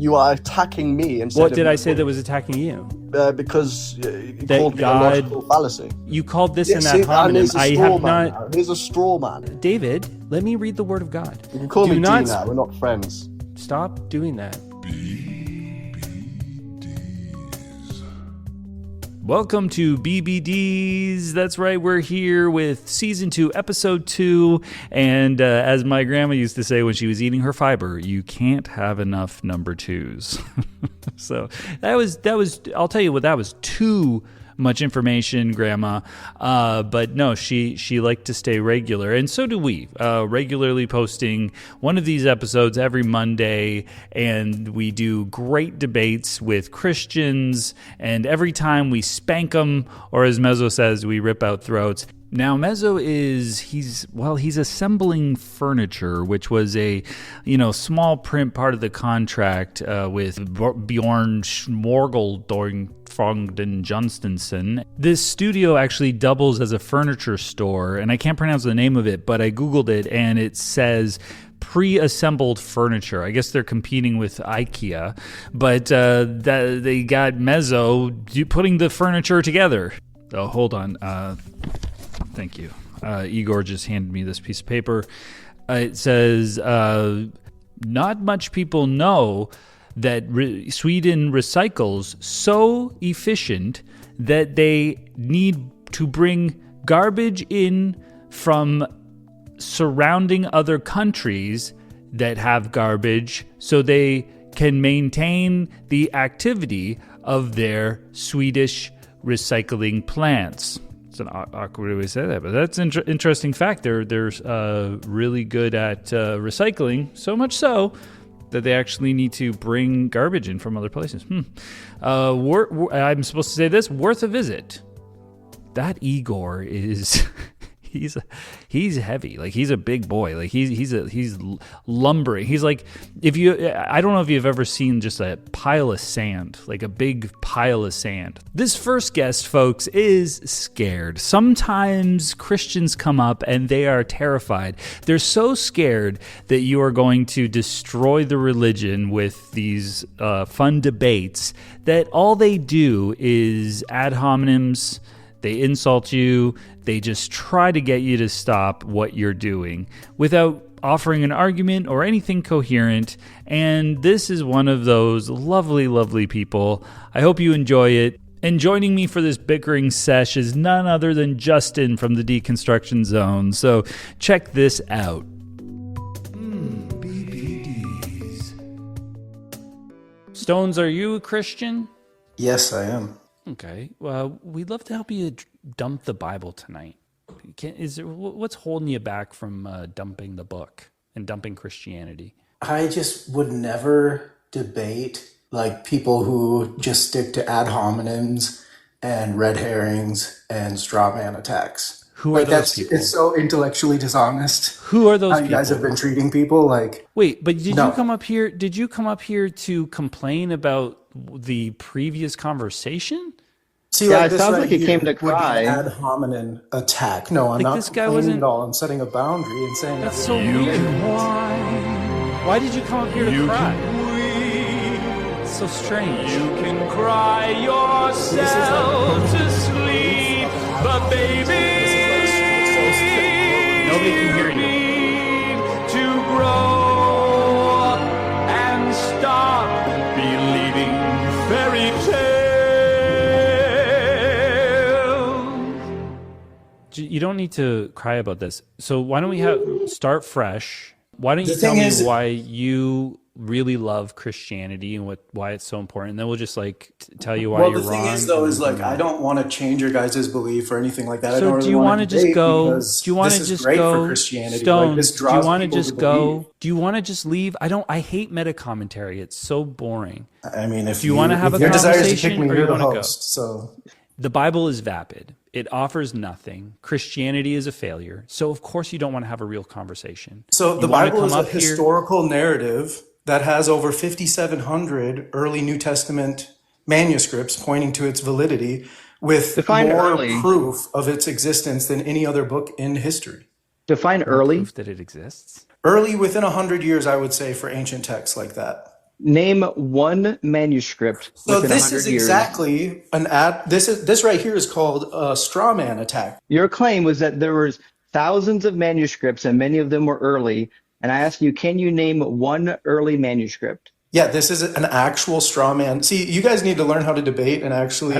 you are attacking me instead What of did I say that was attacking you? Because you That called me a God- logical fallacy. You called this an See, ad hominem. he's a I straw have man not. now. He's a straw man. David, let me read the word of God. You can call Do me not D now. We're not friends. Stop doing that. Welcome to BBDs. That's right, we're here with Season 2, Episode 2. And as my grandma used to say when she was eating her fiber, you can't have enough number twos. So that was. I'll tell you what, that was too much information, Grandma. But no, she liked to stay regular, and so do we. Regularly posting one of these episodes every Monday, and we do great debates with Christians, and every time we spank them, or as Mezzo says, we rip out throats. Now, Mezzo he's assembling furniture, which was a, small print part of the contract with Bjorn Smorgeldorfongden Johnstonson. This studio actually doubles as a furniture store, and I can't pronounce the name of it, but I Googled it, and it says pre-assembled furniture. I guess they're competing with IKEA, but they got Mezzo putting the furniture together. Oh, hold on. Thank you. Igor just handed me this piece of paper. It says, not much people know that Sweden recycles so efficient that they need to bring garbage in from surrounding other countries that have garbage so they can maintain the activity of their Swedish recycling plants. It's an awkward way to say that, but that's an interesting fact. They're really good at recycling, so much so that they actually need to bring garbage in from other places. I'm supposed to say this, worth a visit. That Igor is... He's heavy. Like, he's a big boy. Like, he's lumbering. He's like, I don't know if you've ever seen just a pile of sand, like a big pile of sand. This first guest, folks, is scared. Sometimes Christians come up and they are terrified. They're so scared that you are going to destroy the religion with these fun debates that all they do is ad hominems. They insult you. They just try to get you to stop what you're doing without offering an argument or anything coherent. And this is one of those lovely, lovely people. I hope you enjoy it. And joining me for this bickering sesh is none other than Justin from the Deconstruction Zone. So check this out. BBDs. Stones, are you a Christian? Yes, I am. Okay. Well, we'd love to help you dump the Bible tonight. What's holding you back from dumping the book and dumping Christianity? I just would never debate like people who just stick to ad hominems and red herrings and straw man attacks. Who are those people? It's so intellectually dishonest. Who are those how people? You guys have been treating people like... Wait, but did you come up here to complain about the previous conversation? See, yeah, like it sounds like he came to cry. Ad hominem attack. No, I'm not this guy complaining at all. I'm setting a boundary and saying... That's so weird. Why did you come up here to cry? It's so strange. You can cry yourself to sleep, but baby... Nobody can hear you. To grow up and stop believing fairy tales. You don't need to cry about this. So why don't we start fresh? Why don't you tell me why you really love Christianity and why it's so important, and then we'll just tell you why you're wrong. Well, the thing is, though, is I don't want to change your guys' belief or anything like that. So I don't really do you want to just go? Do you want to just go? For Christianity. Stones, do you want to just go? Do you want to just leave? I hate meta commentary. It's so boring. I mean, if you want to have a conversation, or you want to go? So the Bible is vapid. It offers nothing. Christianity is a failure. So of course you don't want to have a real conversation. So the Bible is a historical narrative that has over 5,700 early New Testament manuscripts pointing to its validity, with more proof of its existence than any other book in history. Define early. Proof that it exists. Early within 100 years, I would say, for ancient texts like that. Name one manuscript So within this 100 is years. exactly an ad. This right here is called a straw man attack. Your claim was that there was thousands of manuscripts and many of them were early. And I asked you, can you name one early manuscript? Yeah, this is an actual straw man. See, you guys need to learn how to debate and actually. I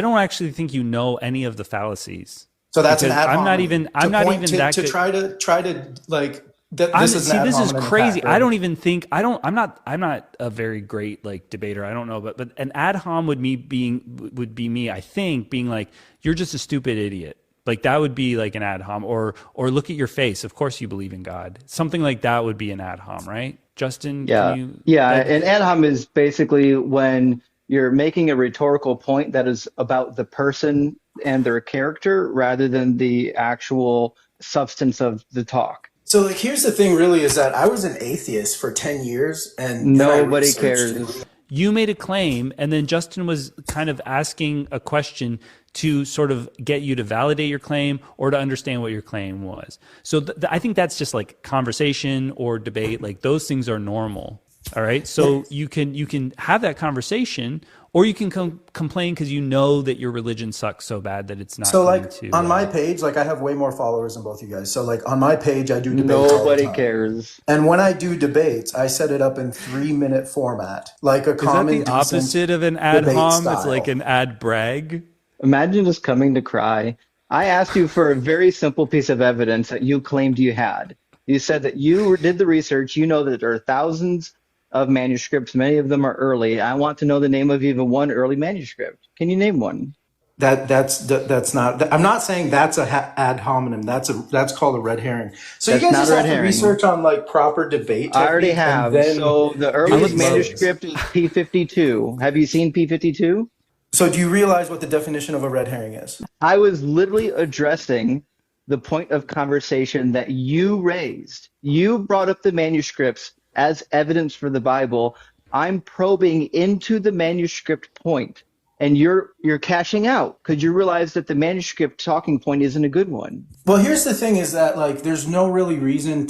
don't actually think you know any of the fallacies. So that's an Because ad hominem. I'm not even to, that to good. try to like. This is an ad this is hominem crazy. attack, right? I don't even think I'm not a very great like debater. I don't know, but an ad hom would be me. I think being like, you're just a stupid idiot. Like that would be like an ad hom, or look at your face. Of course you believe in God. Something like that would be an ad hom, right? Justin, Yeah. can you? Yeah. An ad hom is basically when you're making a rhetorical point that is about the person and their character rather than the actual substance of the talk. So like, here's the thing, really, is that I was an atheist for 10 years, and then I Nobody researched cares. it. You made a claim, and then Justin was kind of asking a question to sort of get you to validate your claim or to understand what your claim was. So I think that's just like conversation or debate. Like those things are normal. All right. So you can have that conversation, or you can complain because you know that your religion sucks so bad that it's not. So going like to, on my page, like I have way more followers than both you guys. So like on my page, I do debates all the Nobody time. cares. And when I do debates, I set it up in 3-minute format, like a is that common the opposite of an ad debate hom? style. It's like an ad brag. Imagine just coming to cry. I asked you for a very simple piece of evidence that you claimed you had. You said that you did the research. You know that there are thousands of manuscripts. Many of them are early. I want to know the name of even one early manuscript. Can you name one? That's not. I'm not saying that's a ad hominem. That's called a red herring. So That's you guys not just a red have to herring. research on like proper debate. I already technique, and have. then So the use earliest those. manuscript is P52. Have you seen P52? So do you realize what the definition of a red herring is? I was literally addressing the point of conversation that you raised. You brought up the manuscripts as evidence for the Bible. I'm probing into the manuscript point, and you're cashing out because you realize that the manuscript talking point isn't a good one. Well, here's the thing: is that like there's no really reason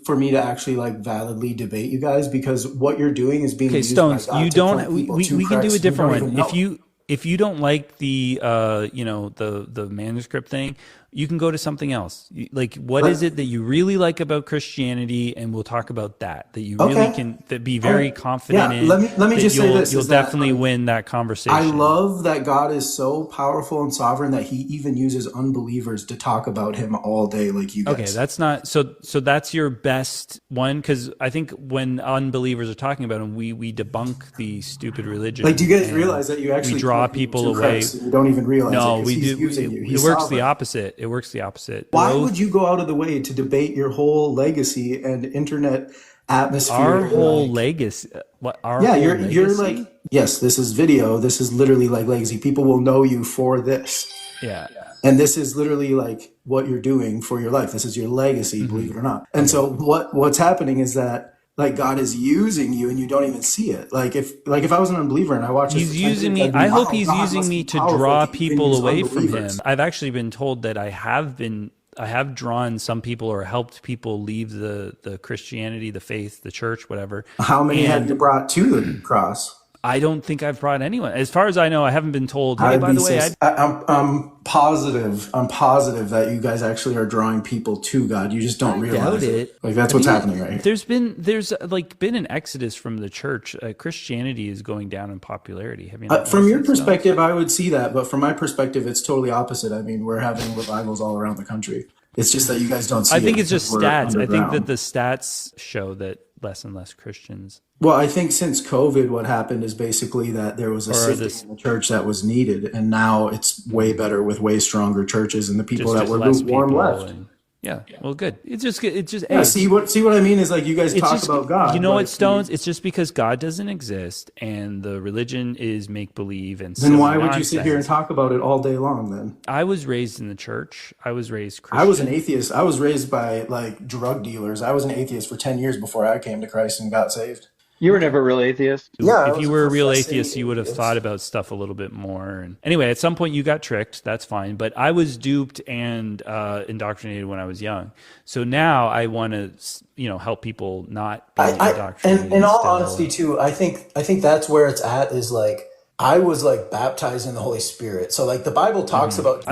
for me to actually like validly debate you guys, because what you're doing is being Okay, used Stones, by God you to don't. point We people we to we can do Christ. a You different don't one. even know. If you don't like the the manuscript thing, you can go to something else. Like, what is it that you really like about Christianity, and we'll talk about that. That you really Okay. can be very Alright. confident Yeah, in. let me that just say this, You'll is that, definitely win that conversation. I love that God is so powerful and sovereign that he even uses unbelievers to talk about him all day like you guys. Okay, that's not so that's your best one, because I think when unbelievers are talking about him, we debunk the stupid religion. Like, do you guys and realize that you actually we draw point people to away? Christ and you don't even realize No, it, 'cause we he's do. using you. It He's works sovereign. the opposite. It works the opposite. Why Growth- would you go out of the way to debate your whole legacy and internet atmosphere? our whole like, legacy? What? Our yeah, whole you're legacy? like, yes, this is video. This is literally like legacy. People will know you for this. Yeah. And this is literally like what you're doing for your life. This is your legacy, believe it or not. And so what's happening is that like God is using you and you don't even see it. Like if I was an unbeliever and I watched this He's for 10 using years, me. I'd be, I hope wow, he's God using must me be to powerful draw to even people use away from him. unbelievers. I've actually been told that I have drawn some people or helped people leave the Christianity, the faith, the church, whatever. How many And have you brought to the cross? I don't think I've brought anyone. As far as I know, I haven't been told, hey, by the way, I'm positive that you guys actually are drawing people to God. You just don't realize doubt it. Like that's what's happening right here. There's been an exodus from the church. Christianity is going down in popularity. Have you not From your noticed that, Stone? perspective, I would see that, but from my perspective, it's totally opposite. I mean, we're having revivals all around the country. It's just that you guys don't see it. I think it's because just we're stats. I think underground. that the stats show that less and less Christians. Well, I think since COVID, what happened is basically that there was a sifting in the church that was needed, and now it's way better with way stronger churches, and the people that were less lukewarm people left. Yeah, well, good. It's just Yeah, see what I mean is like you guys talk about God. You know but what, if Stones? It's just because God doesn't exist and the religion is make believe and Then why would you nonsense. sit here and talk about it all day long? Then I was raised in the church. I was raised Christian. I was an atheist. I was raised by like drug dealers. I was an atheist for 10 years before I came to Christ and got saved. You were never a real atheist? Yeah, If you were a real atheist, you would have thought about stuff a little bit more. And anyway, at some point you got tricked. That's fine. But I was duped and indoctrinated when I was young. So now I want to, help people not be indoctrinated. And in all honesty, too, I think that's where it's at. Is like I was like baptized in the Holy Spirit. So like the Bible talks about. I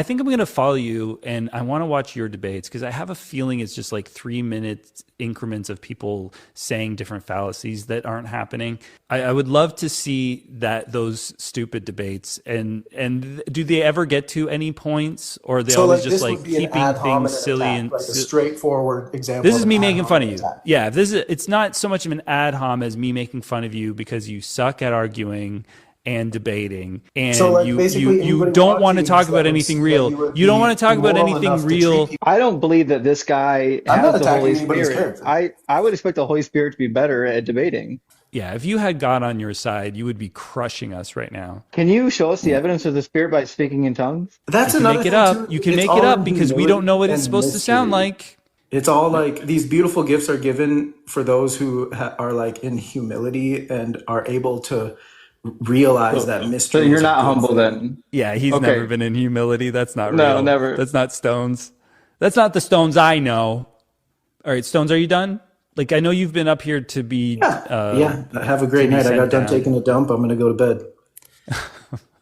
think I'm gonna follow you, and I want to watch your debates because I have a feeling it's just like 3-minute increments of people saying different fallacies that aren't happening. I would love to see those stupid debates, and do they ever get to any points, or are they always just like keeping things silly and like a straightforward example? This is me making fun of you. Yeah, it's not so much of an ad hom as me making fun of you because you suck at arguing and debating, and so like you don't want to talk about anything real. You don't want to talk about anything real. I don't believe that this guy has the Holy Spirit. I would expect the Holy Spirit to be better at debating. Yeah, if you had God on your side, you would be crushing us right now. Can you show us the evidence of the Spirit by speaking in tongues? That's you another thing too. You can make it up because we don't know what it's supposed to sound like. It's all like these beautiful gifts are given for those who are like in humility and are able to realize that mystery. So you're not humble then? Yeah, he's never been in humility. That's not real. No, never. That's not Stones. That's not the Stones I know. All right, Stones, are you done? Like, I know you've been up here to be... Yeah. Have a great night. I got done taking a dump. I'm going to go to bed.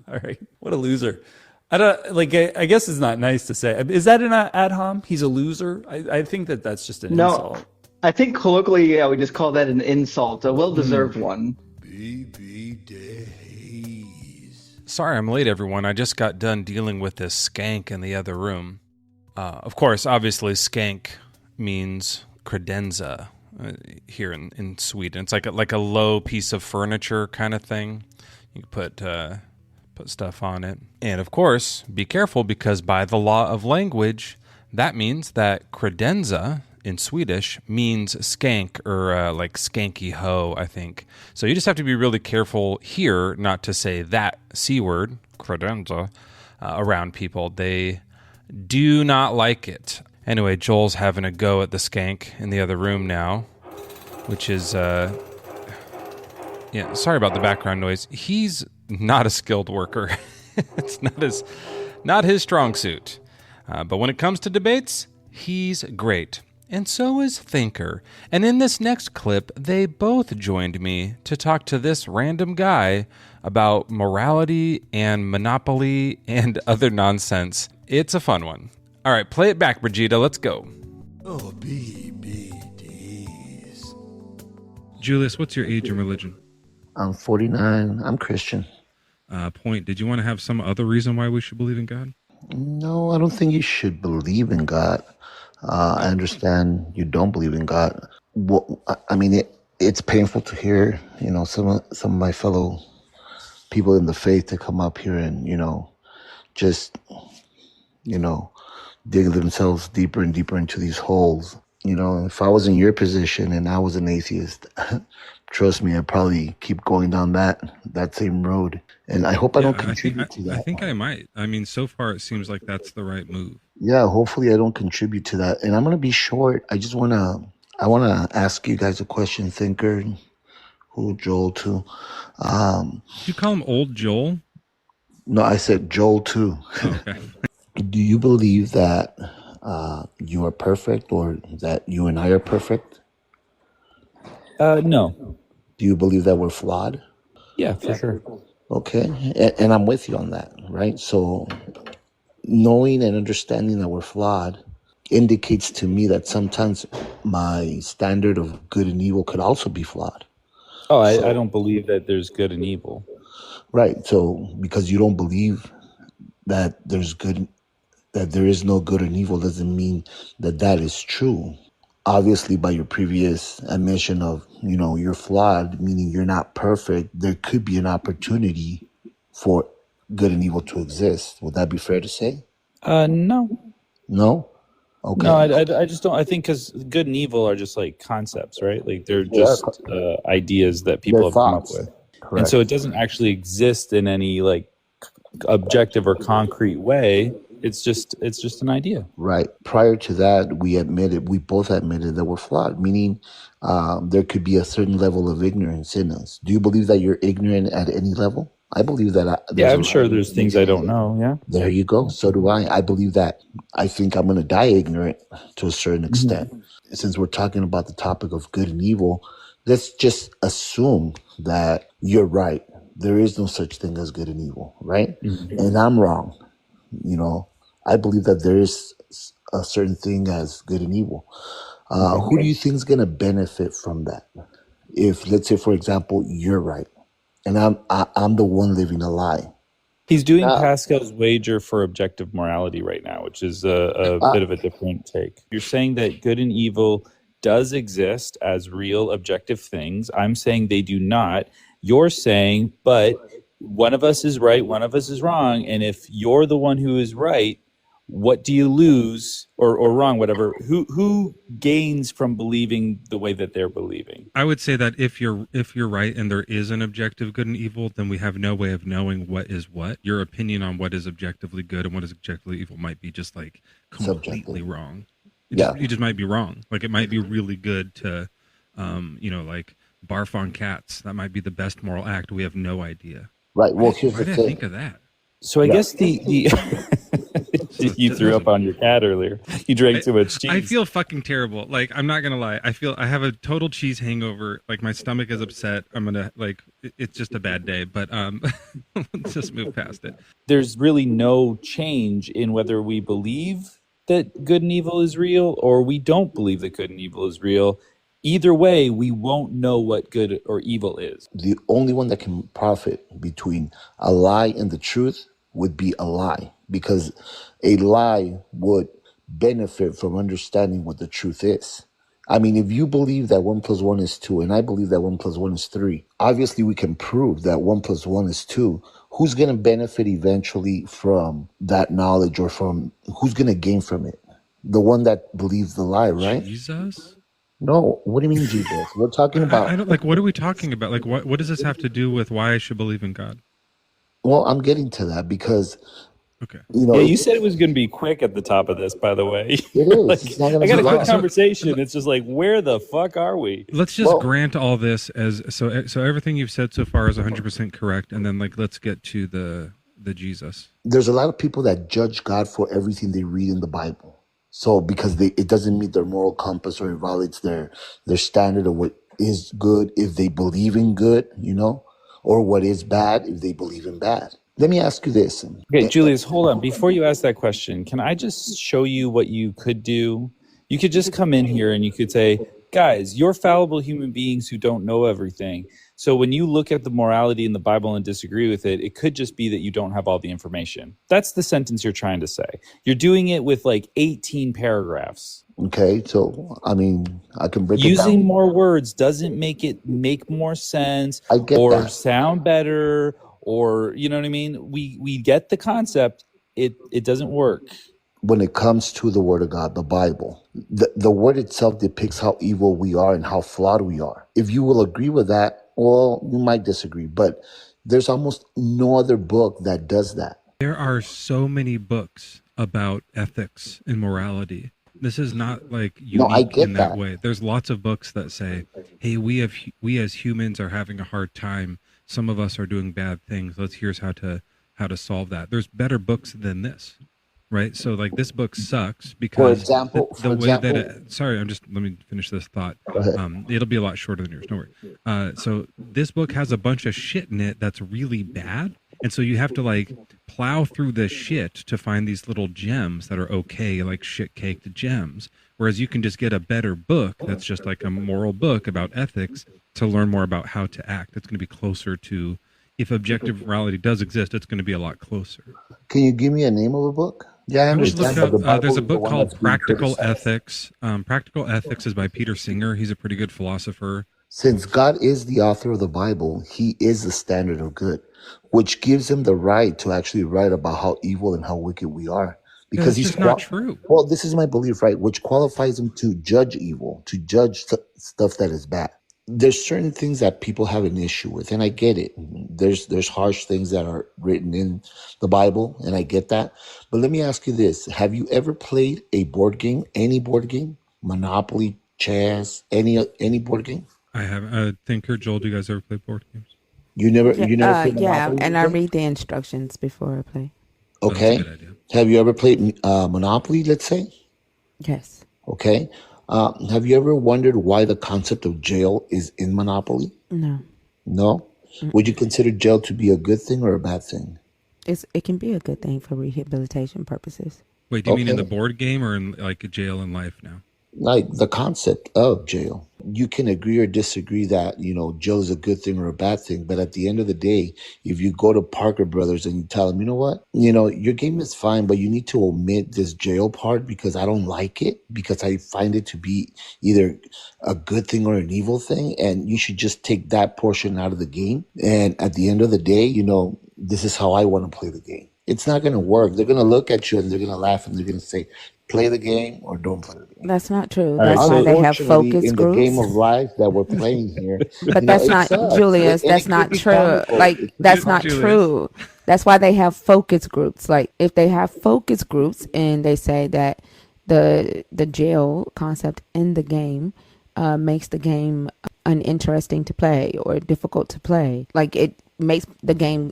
All right. What a loser. I guess it's not nice to say. Is that an ad hom? He's a loser? I think that's just an insult. I think colloquially, we just call that an insult, a well-deserved one. Sorry I'm late, everyone. I just got done dealing with this skank in the other room. Of course, obviously, skank means credenza here in Sweden. It's like a low piece of furniture kind of thing. You can put stuff on it. And of course, be careful because by the law of language, that means that credenza in Swedish means skank or like skanky hoe, I think. So you just have to be really careful here not to say that C word, credenza, around people. They do not like it. Anyway, Joel's having a go at the skank in the other room now, which is, sorry about the background noise. He's not a skilled worker. It's not his strong suit. But when it comes to debates, he's great. And so is Thinker. And in this next clip, they both joined me to talk to this random guy about morality and monopoly and other nonsense. It's a fun one. All right, play it back, Brigida. Let's go. Oh, BBDs. Julius, what's your age and religion? I'm 49. I'm Christian. Point. Did you want to have some other reason why we should believe in God? No, I don't think you should believe in God. I understand you don't believe in God. Well, I mean, it's painful to hear, some of my fellow people in the faith to come up here and, just, dig themselves deeper and deeper into these holes. If I was in your position and I was an atheist, trust me, I'd probably keep going down that same road. And I hope I don't contribute to that. I think I might. I mean, so far it seems like that's the right move. Yeah, hopefully I don't contribute to that. And I'm going to be short. I want to ask you guys a question, Thinker, who Joel too. You call him Old Joel? No, I said Joel too. Oh, okay. Do you believe that you are perfect or that you and I are perfect? No. Do you believe that we're flawed? Yeah, for sure. Okay. And I'm with you on that, right? So knowing and understanding that we're flawed indicates to me that sometimes my standard of good and evil could also be flawed. Oh, I don't believe that there's good and evil. Right. So because you don't believe that there is no good and evil doesn't mean that is true. Obviously, by your previous admission of, you're flawed, meaning you're not perfect, there could be an opportunity for good and evil to exist. Would that be fair to say? No. No? Okay. No, I just don't. I think because good and evil are just like concepts, right? Like they're just ideas that people have come up with. Correct. And so it doesn't actually exist in any like objective or concrete way. It's just an idea. Right. Prior to that, we both admitted that we're flawed, meaning there could be a certain level of ignorance in us. Do you believe that you're ignorant at any level? I believe that Yeah, there's I'm sure there's things I don't know. Yeah. There you go. So do I. I believe that. I think I'm going to die ignorant to a certain extent. Since we're talking about the topic of good and evil, let's just assume that you're right. There is no such thing as good and evil, right? And I'm wrong. You know, I believe that there is a certain thing as good and evil. Who do you think is going to benefit from that? If, let's say, for example, you're right, and I'm the one living a lie. He's doing Pascal's wager for objective morality right now, which is a bit of a different take. You're saying that good and evil does exist as real objective things. I'm saying they do not. You're saying, but one of us is right, one of us is wrong. And if you're the one who is right, what do you lose or wrong, whatever? Who gains from believing the way that they're believing? I would say that if you're right and there is an objective good and evil, then we have no way of knowing what is what. Your opinion on what is objectively good and what is objectively evil might be just like completely wrong. You just might be wrong. Like it might be really good to, like barf on cats. That might be the best moral act. We have no idea. Right. Well, here's why the did thing. I think of that? So I guess the you threw up on your cat earlier. You drank too much cheese. I feel fucking terrible. Like I'm not gonna lie. I have a total cheese hangover. Like my stomach is upset. I'm gonna it's just a bad day. But let's just move past it. There's really no change in whether we believe that good and evil is real or we don't believe that good and evil is real. Either way, we won't know what good or evil is. The only one that can profit between a lie and the truth would be a lie, because a lie would benefit from understanding what the truth is. I mean, if you believe that 1 + 1 is 2, and I believe that 1 + 1 is 3, obviously we can prove that 1 + 1 is 2. Who's going to benefit eventually from that knowledge, or from who's going to gain from it? The one that believes the lie, right? Jesus? No, what do you mean, Jesus? We're talking about. I don't like. What are we talking about? Like, what does this have to do with why I should believe in God? Well, I'm getting to that because. Okay. Yeah, you said it was going to be quick at the top of this, by the way. It is. It's not gonna I got be a quick long. conversation. It's just like, where the fuck are we? Let's just grant all this as so everything you've said so far is 100% correct, and then let's get to the Jesus. There's a lot of people that judge God for everything they read in the Bible. So because it doesn't meet their moral compass, or it violates their standard of what is good if they believe in good, or what is bad if they believe in bad. Let me ask you this. Okay, Julius, hold on. Before you ask that question, can I just show you what you could do? You could just come in here and you could say, guys, you're fallible human beings who don't know everything. So when you look at the morality in the Bible and disagree with it, it could just be that you don't have all the information. That's the sentence you're trying to say. You're doing it with like 18 paragraphs. Okay, so I mean, I can break it down. Using more words doesn't make it make more sense or sound better, or you know what I mean? We get the concept. It doesn't work. When it comes to the Word of God, the Bible, the Word itself depicts how evil we are and how flawed we are. If you will agree with that, well, you might disagree, but there's almost no other book that does that. There are so many books about ethics and morality. This is not like unique in that way. There's lots of books that say, hey, we as humans are having a hard time. Some of us are doing bad things. Here's how to solve that. There's better books than this. Right. So like this book sucks because let me finish this thought. It'll be a lot shorter than yours. Don't worry. So this book has a bunch of shit in it that's really bad. And so you have to plow through the shit to find these little gems that are okay, like shit caked gems. Whereas you can just get a better book that's just like a moral book about ethics to learn more about how to act. It's going to be closer to, if objective morality does exist, it's going to be a lot closer. Can you give me a name of a book? Yeah, I understand. There's a book called Practical Ethics. Practical Ethics is by Peter Singer. He's a pretty good philosopher. Since God is the author of the Bible, he is the standard of good, which gives him the right to actually write about how evil and how wicked we are. Because he's not true. Well, this is my belief, right? Which qualifies him to judge evil, to judge stuff that is bad. There's certain things that people have an issue with, and I get it. there's harsh things that are written in the Bible, and I get that. But let me ask you this: have you ever played a board game, any board game, Monopoly, chess, any board game? I have. Thinker, Joel, do you guys ever play board games? You never played Yeah, Monopoly and I before? read the instructions before I play. Oh, that's a Okay. good idea. Have you ever played Monopoly? Let's say. Yes. Okay. Have you ever wondered why the concept of jail is in Monopoly? No. No. Would you consider jail to be a good thing or a bad thing? It can be a good thing for rehabilitation purposes. Wait, do you mean in the Okay. board game or in like jail in life now? Like the concept of jail. You can agree or disagree that, jail is a good thing or a bad thing. But at the end of the day, if you go to Parker Brothers and you tell them, you know what, your game is fine, but you need to omit this jail part because I don't like it, because I find it to be either a good thing or an evil thing. And you should just take that portion out of the game. And at the end of the day, this is how I want to play the game. It's not going to work. They're going to look at you and they're going to laugh and they're going to say, play the game or don't play the game. That's not true. All right, That's why they have Unfortunately, focus in the game groups. of life that we're playing here, But that's it not, sucks. Julius, And that's it could not be true. comical. Like, It could that's be not Julius. true. That's why they have focus groups. Like, if they have focus groups and they say that the jail concept in the game makes the game uninteresting to play or difficult to play, like it makes the game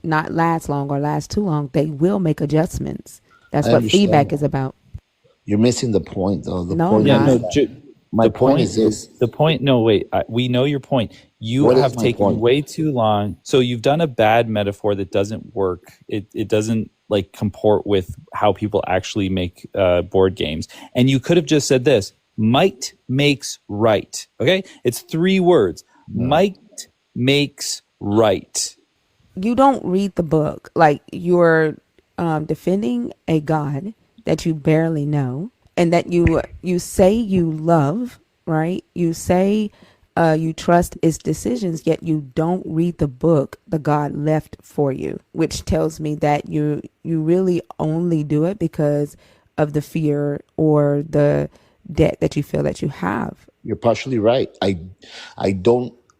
not last long or last too long, they will make adjustments. That's I what understand feedback that. is about. You're missing the point, though. The No, point I'm is not. my point is this. The point. No, wait. We know your point. You What is have my taken point? way too long. So you've done a bad metaphor that doesn't work. It doesn't like comport with how people actually make board games. And you could have just said this: might makes right. Okay, it's 3 words. Might makes right. You don't read the book. Like, you're defending a God that you barely know and that you say you love, right? You say you trust its decisions, yet you don't read the book the God left for you, which tells me that you really only do it because of the fear or the debt that you feel that you have. You're partially right. I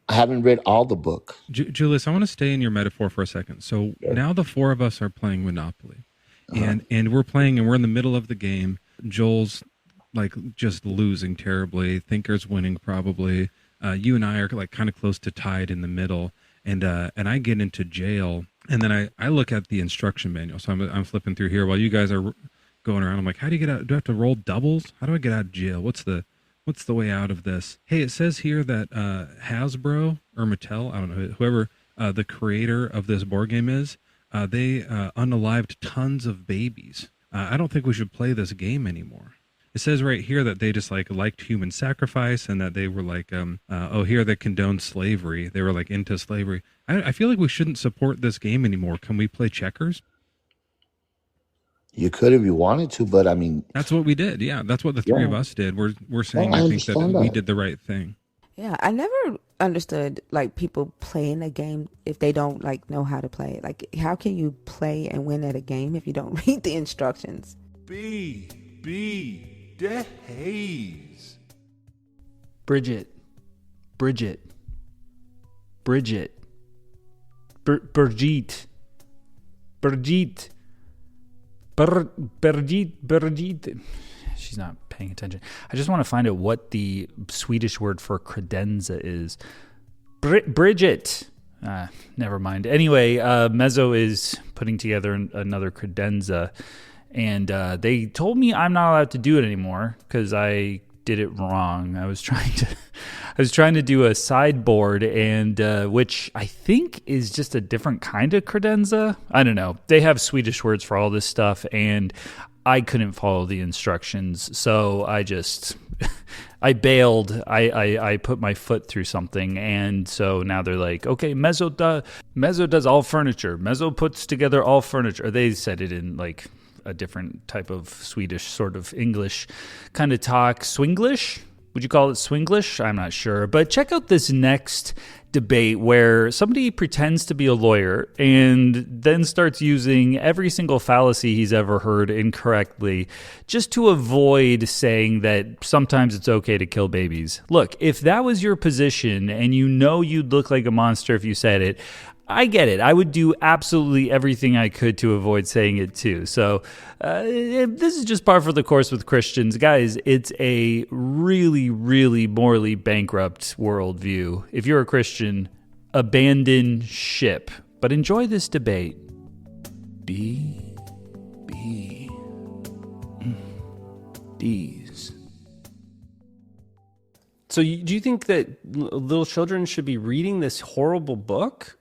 haven't read all the book. Julius, I want to stay in your metaphor for a second. So now the 4 of us are playing Monopoly, and we're playing, and we're in the middle of the game. Joel's like just losing terribly. Thinker's winning probably. You and I are like kind of close to tied in the middle, and I get into jail, and then I look at the instruction manual. So I'm flipping through here while you guys are going around. I'm like, how do you get out? Do I have to roll doubles? How do I get out of jail? What's the way out of this? Hey, it says here that Hasbro or Mattel, I don't know, whoever the creator of this board game is, they unalived tons of babies. I don't think we should play this game anymore. It says right here that they just liked human sacrifice, and that they were like, here they condone slavery. They were like into slavery. I feel like we shouldn't support this game anymore. Can we play checkers? You could if you wanted to, but I mean, That's what we did. Yeah, that's what the 3 of us did. We're saying I I think that understand we that. did the right thing. Yeah, I never understood like people playing a game if they don't like know how to play it. Like, how can you play and win at a game if you don't read the instructions? The haze. Bridget. Brigitte. Brigitte. Brigitte. She's not paying attention. I just want to find out what the Swedish word for credenza is. Bridget. Never mind. Anyway, Mezzo is putting together another credenza, and they told me I'm not allowed to do it anymore because I did it wrong. I was trying to do a sideboard, and which I think is just a different kind of credenza. I don't know. They have Swedish words for all this stuff, and I couldn't follow the instructions, so I just I bailed. I put my foot through something, and so now they're like, okay, Mezzo does all furniture. Mezzo puts together all furniture. They said it in like a different type of Swedish sort of English kind of talk. Swinglish? Would you call it Swinglish? I'm not sure. But check out this next debate where somebody pretends to be a lawyer and then starts using every single fallacy he's ever heard incorrectly just to avoid saying that sometimes it's okay to kill babies. Look, if that was your position and you know you'd look like a monster if you said it, I get it. I would do absolutely everything I could to avoid saying it too. So this is just par for the course with Christians. Guys, it's a really, really morally bankrupt worldview. If you're a Christian, abandon ship. But enjoy this debate. D's. So do you think that little children should be reading this horrible book?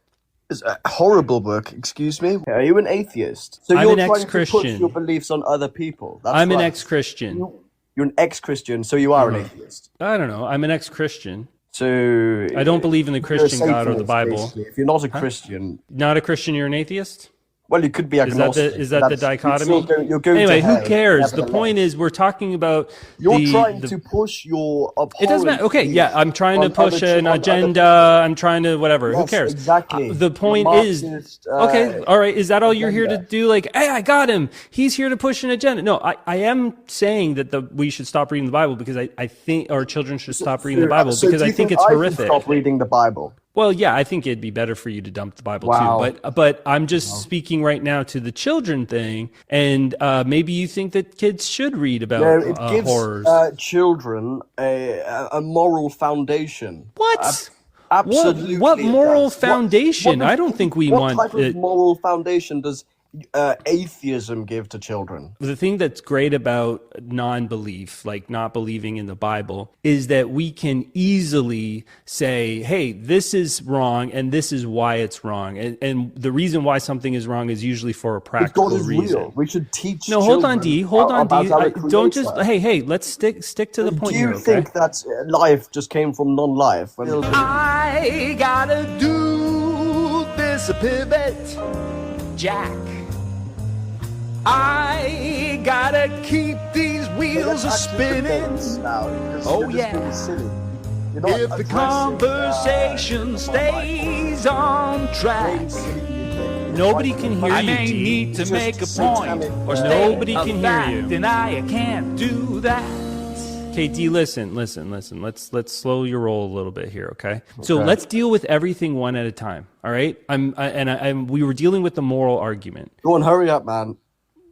It's a horrible book, excuse me. Are you an atheist? So I'm you're an trying to ex-Christian. push your beliefs on other people. That's I'm an right. ex-Christian. You're an ex-Christian, so you are an atheist. I don't know. I'm an ex-Christian. So I don't believe in the you're a Christian God or the Satanist, Bible. basically. If you're not a Christian, Not a Christian, you're an atheist? well, you could be agnostic. Is that the dichotomy? You're going Anyway, to who hell, cares? The nevertheless. point is, we're talking about You're trying to push your It doesn't matter. Okay, abhorrent yeah, I'm trying to on push other- an on other agenda. people. I'm trying to whatever. Who Yes, cares? exactly. The point You're is, Marxist, okay, all right. Is that all you're here to agenda. do? Like, hey, I got him. He's here to push an agenda. No, I am saying that we should stop reading the Bible because I think our children should stop reading the Bible So because do I you think it's I should horrific. Stop reading the Bible. Well, yeah, I think it'd be better for you to dump the Bible Wow. too. But I'm just speaking right now to the children thing, and maybe you think that kids should read about No, it gives horrors. children a moral foundation. What? Absolutely. What it moral does. foundation? What I don't think we what want type it. of moral foundation does atheism give to children? The thing that's great about non-belief, like not believing in the Bible, is that we can easily say, hey, this is wrong and this is why it's wrong. And the reason why something is wrong is usually for a If practical God is reason. real, we should teach. No, hold on, D. Hold on, D. About our Don't just. Creator. Hey, let's stick to the point Do here. you Okay? think that life just came from non-life? I gotta do this a pivot, Jack. I gotta keep these wheels a spinning. Oh, yeah. If the conversation stays on track. Nobody can hear I you, may D. need to make a point or Nobody state can a hear fact, you. and I can't do that. Okay, D, listen. Let's slow your roll a little bit here, okay? So let's deal with everything one at a time, all right? We were dealing with the moral argument. Go on, hurry up, man.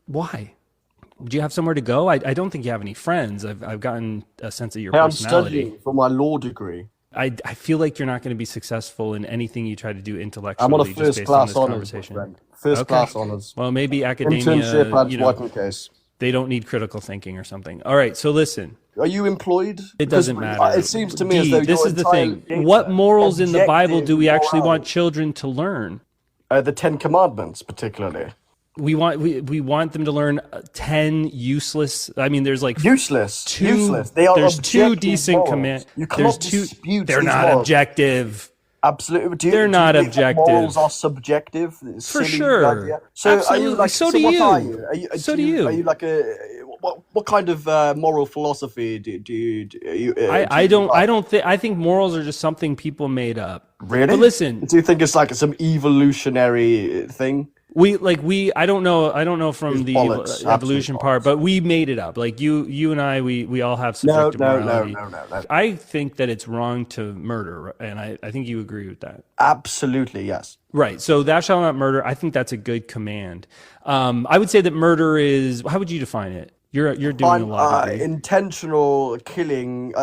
Why? Do you have somewhere to go? I don't think you have any friends. I've gotten a sense of your Hey, I'm personality. studying for my law degree. I feel like you're not going to be successful in anything you try to do intellectually. I'm on a just first based class on this honours, my conversation. friend. First Okay. class honours. Well, maybe academia. Internship at You know, working case. they don't need critical thinking or something. All right, so listen. Are you employed? It doesn't Because, matter. It seems to me as D, though this you're is the entirely thing. What morals in the Bible do we actually objective want children to learn? The Ten Commandments, particularly. We want them to learn 10 useless. I mean, there's like Useless. two. Useless. They are there's two objective decent morals. commands. You There's cannot two. dispute They're these not morals. objective. Absolutely. They're not do you think that objective. Morals are subjective. For Silly sure. idea. So Absolutely. are you like? So So, do what you. are you? Are you So do you. Are you like a? What kind of moral philosophy do you? I don't think. I think morals are just something people made up. Really? But listen, Do you think it's like some evolutionary thing? I don't know from It's the bollocks, evolution absolute part, but we made it up. Like you and I, we all have subjective morality. No. I think that it's wrong to murder, and I think you agree with that. Absolutely, yes. Right. So thou shalt not murder. I think that's a good command. I would say that murder is. How would you define it? You're doing a law degree. Intentional killing,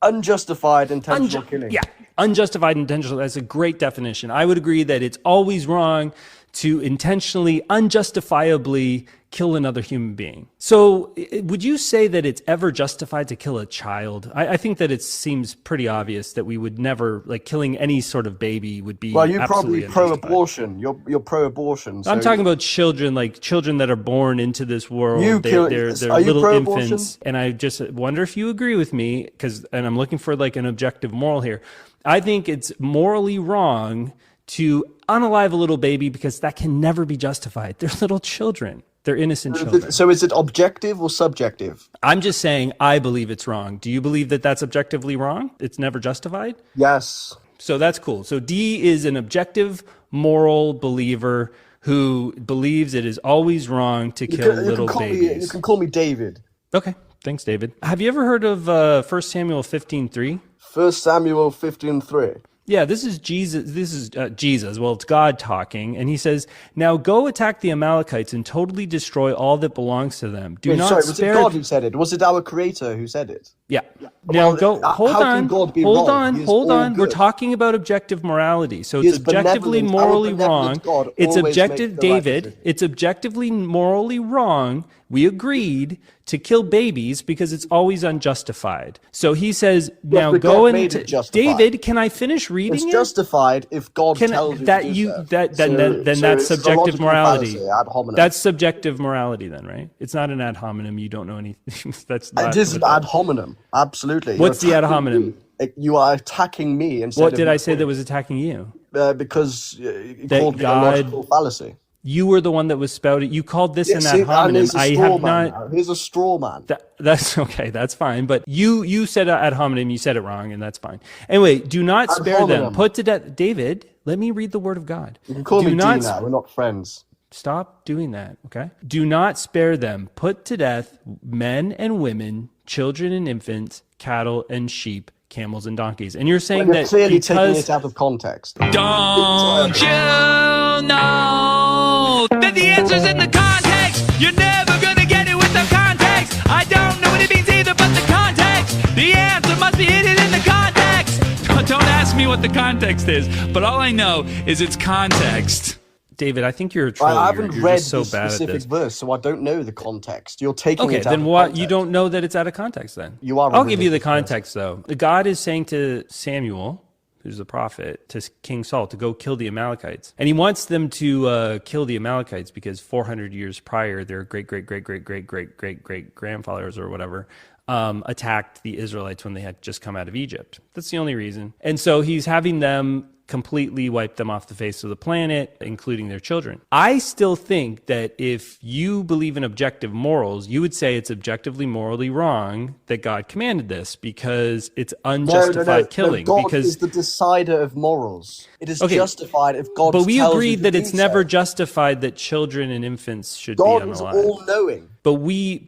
unjustified intentional killing. Yeah, unjustified intentional. That's a great definition. I would agree that it's always wrong to intentionally, unjustifiably kill another human being. So would you say that it's ever justified to kill a child? I think that it seems pretty obvious that we would never, like killing any sort of baby would be Well, you're absolutely probably unjustified. pro-abortion. You're pro-abortion. So I'm talking about children that are born into this world. You They're, kill- they're, they're are you little pro-abortion? infants, and I just wonder if you agree with me, and I'm looking for like an objective moral here. I think it's morally wrong to unalive a little baby because that can never be justified. They're little children. They're innocent children. So is it objective or subjective? I'm just saying I believe it's wrong. Do you believe that that's objectively wrong? It's never justified? Yes. So that's cool. So D is an objective moral believer who believes it is always wrong to kill little babies. You can call me David. Okay. Thanks, David. Have you ever heard of 1 Samuel 15:3? 1 Samuel 15:3. Yeah, this is Jesus. This is Jesus. Well, it's God talking. And he says, now go attack the Amalekites and totally destroy all that belongs to them. Do not sorry, spare... was it God who said it? Was it our creator who said it? Yeah. Now Well, hold how on. can God be Hold wrong? He on. is Hold all on. We're good. talking about objective morality. So He it's is objectively benevolent. Our morally benevolent wrong. God It's always objective, makes the right David. decision. It's objectively morally wrong. We agreed to kill babies because it's always unjustified. So he says, now but go God and made it justified. David, can I finish reading It's it? justified if God tells you that to do you so. that So then that's it's a subjective logical morality. fallacy, ad hominem. That's subjective morality, then, right? It's not an ad hominem. You don't know anything. That's not It is an ad hominem. Absolutely. What's You're the ad attacking hominem? me. You are attacking me instead What of did I me. say that was attacking you? Because you That called me a God- logical fallacy. You were the one that was spouted. You called this an ad And hominem. he's a I straw have man not. now. He's a straw man. That's okay. That's fine. But you said ad hominem. You said it wrong, and that's fine. Anyway, do not Ad spare them. hominem. Put to death. David, let me read the word of God. You can call Do me not D now. We're not friends. Stop doing that, okay? Do not spare them. Put to death men and women, children and infants, cattle and sheep, camels and donkeys. And you're saying Well, you're that clearly taking because... it out of context. Don't you know that the answer's in the context? You're never gonna get it with the context. I don't know what it means either, but the context. The answer must be hidden in the context. Don't ask me what the context is, but all I know is it's context. David, I think you're a troll. I haven't you're read just so the bad at specific this. verse, so I don't know the context. You're taking Okay, it out then of what? context. You don't know that it's out of context then? You are a I'll give you the ridiculous context, though. God is saying to Samuel, who's the prophet, to King Saul, to go kill the Amalekites. And he wants them to kill the Amalekites because 400 years prior, their great-great-great-great-great-great-great-grandfathers or whatever attacked the Israelites when they had just come out of Egypt. That's the only reason. And so he's having them completely wipe them off the face of the planet, including their children. I still think that if you believe in objective morals, you would say it's objectively morally wrong that God commanded this because it's unjustified killing. God because is the decider of morals. It is Okay, justified if God But we tells agreed you to that do it's never so. justified that children and infants should God be is unalive. all-knowing. But we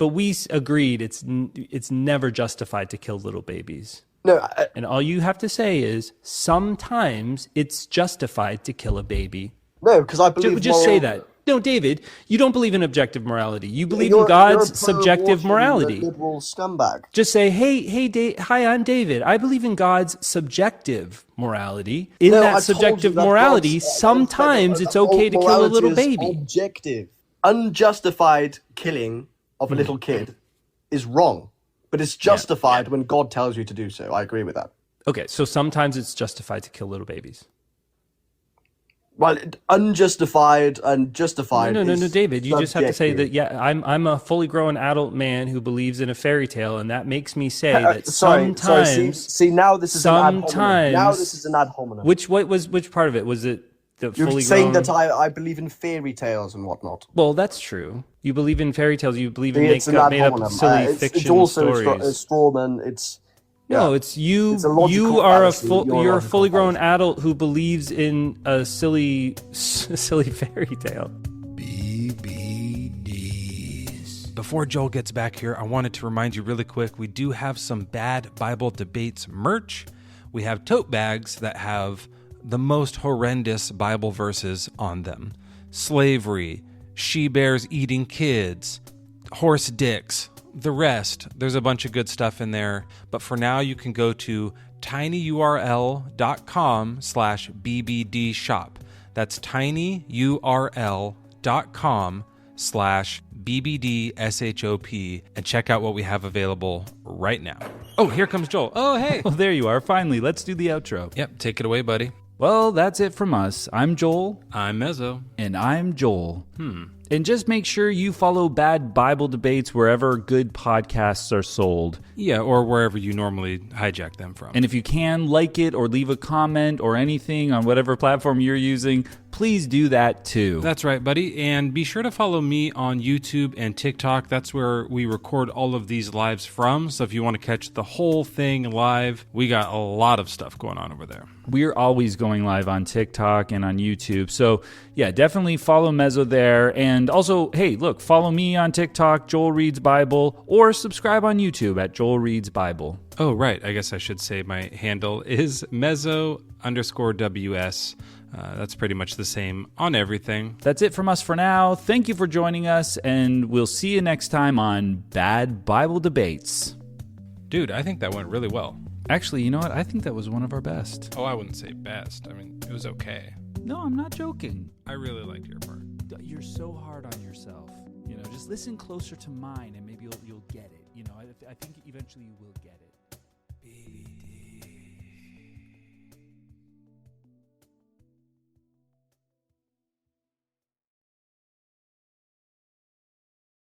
agreed it's never justified to kill little babies. No, And all you have to say is sometimes it's justified to kill a baby. no, because I believe Just say moral- that. No, David, you don't believe in objective morality. You believe You're- in God's you're a subjective pro-abortion morality. liberal scumbag. Just say, hi, I'm David. I believe in God's subjective morality. In No, I that told you subjective that morality, God's- sometimes it's okay to kill a morality little is baby. Objective, unjustified killing of a little kid is wrong, but it's justified when God tells you to do so. I agree with that. Okay, so sometimes it's justified to kill little babies. Well, unjustified and justified. No, is David. You just have to say subjective. that. Yeah, I'm a fully grown adult man who believes in a fairy tale, and that makes me say that Sorry, sometimes. see, now this is an ad hominem. sometimes. Now this is an ad hominem. Which part of it was it? The You're fully saying grown. that I believe in fairy tales and whatnot. Well, that's true. You believe in fairy tales. You believe in It's an ad made up hominem. silly It's fiction also stories. a straw man. It's No, yeah. it's you. It's a logical You are fallacy. You're a you're a logical fully grown fallacy. adult who believes in a silly fairy tale. BBDs. Before Joel gets back here, I wanted to remind you really quick, we do have some Bad Bible Debates merch. We have tote bags that have the most horrendous Bible verses on them. Slavery, she-bears eating kids, horse dicks, the rest. There's a bunch of good stuff in there. But for now, you can go to tinyurl.com/BBD shop. That's tinyurl.com/BBDSHOP and check out what we have available right now. Oh, here comes Joel. Oh, hey. Well, there you are. Finally, let's do the outro. Yep, take it away, buddy. Well, that's it from us. I'm Joel. I'm Mezzo. And I'm Joel. And just make sure you follow Bad Bible Debates wherever good podcasts are sold. Yeah, or wherever you normally hijack them from. And if you can, like it or leave a comment or anything on whatever platform you're using, please do that too. That's right, buddy. And be sure to follow me on YouTube and TikTok. That's where we record all of these lives from. So if you want to catch the whole thing live, we got a lot of stuff going on over there. We're always going live on TikTok and on YouTube. So yeah, definitely follow Mezzo there. And also, hey, look, follow me on TikTok, Joel Reads Bible, or subscribe on YouTube at Joel Reads Bible. Oh, right. I guess I should say my handle is mezzo_WS. That's pretty much the same on everything. That's it from us for now. Thank you for joining us, and we'll see you next time on Bad Bible Debates. Dude, I think that went really well. Actually, you know what? I think that was one of our best. Oh, I wouldn't say best. I mean, it was okay. No, I'm not joking. I really liked your part. You're so hard on yourself. You know, just listen closer to mine, and maybe you'll get it. You know, I think eventually you will get it. Baby.